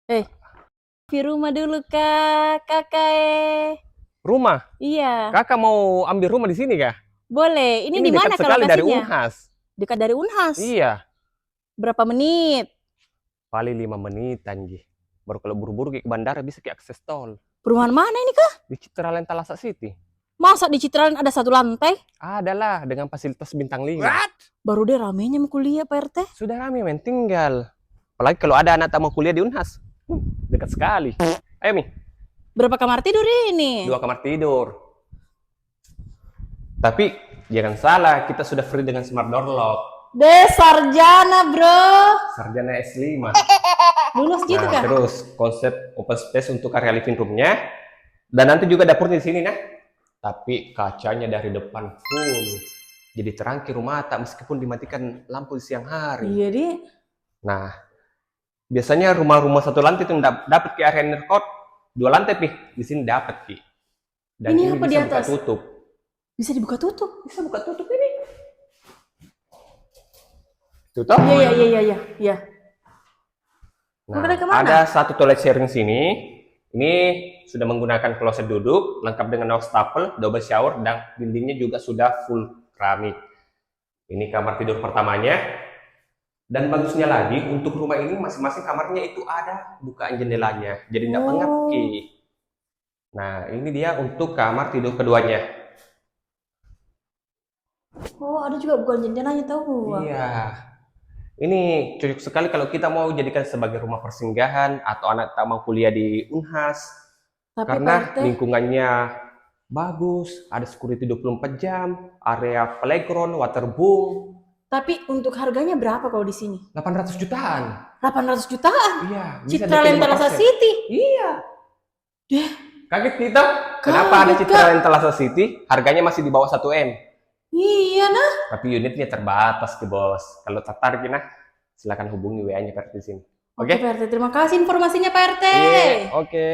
Eh, di rumah dulu kak, kakak. Rumah? Iya, Kakak mau ambil rumah di sini kah? boleh. Ini Ini di dekat mana kalau sekali dari lokasinya? Unhas. Dekat dari Unhas. Iya, Berapa menit? paling 5 menitan, Ji. Baru kalau buru-buru ke bandara bisa ke akses tol. Perumahan mana ini kak? Di Citraland Talasa City. Masa di Citraland ada satu lantai? Adalah dengan fasilitas bintang 5. Baru deh ramenya mau kuliah Pak RT. Sudah rame men, tinggal. Apalagi kalau ada anak tak mau kuliah di Unhas. Dekat sekali. Ayo Mi, Berapa kamar tidur ini? 2 kamar tidur. Tapi jangan salah, kita sudah free dengan smart door lock. Deh, sarjana bro. Sarjana S5. Lulus gitu Nah, kak? terus konsep open space untuk area living room-nya. Dan nanti juga dapurnya di sini nah. Tapi kacanya dari depan full. Jadi terang ke rumah tak meskipun dimatikan lampu di siang hari. Iya deh. Nah, biasanya rumah-rumah satu lantai itu dapat ke area nerkot 2 lantai Pi. Di sini dapat Pi. Dan Ini ini apa di bisa buka atas? tutup. Bisa dibuka tutup? Bisa buka tutup ini. Tutup? Iya, iya, iya, iya, iya. Nah, Mau kemana? ada satu toilet sharing sini. Ini sudah menggunakan kloset duduk, lengkap dengan wastafel, double shower, dan dindingnya juga sudah full keramik. Ini kamar tidur pertamanya. Dan bagusnya lagi, untuk rumah ini masing-masing kamarnya itu ada bukaan jendelanya. Jadi tidak pengap, Ki. Nah, ini dia untuk kamar tidur keduanya. Oh, ada juga bukan jendelanya tahu. Iya. Ini cocok sekali kalau kita mau jadikan sebagai rumah persinggahan atau anak tak mau kuliah di Unhas. Tapi Karena Pak RT, lingkungannya bagus, ada security 24 jam, area playground, waterboom. tapi untuk harganya berapa kalau di sini? 800 jutaan. 800 jutaan. Iya, bisa DP Citraland Talasa 5%. City. Iya. Deh, Kaget kita? Kenapa ada kaget, Citraland Talasa City? Harganya masih di bawah 1 M. iya nah. Tapi unitnya terbatas ke bos. Kalau tertarik nah, silakan hubungi WA-nya di sini. Oke, Oke? Pak RT, terima kasih informasinya Pak RT. Iya, oke.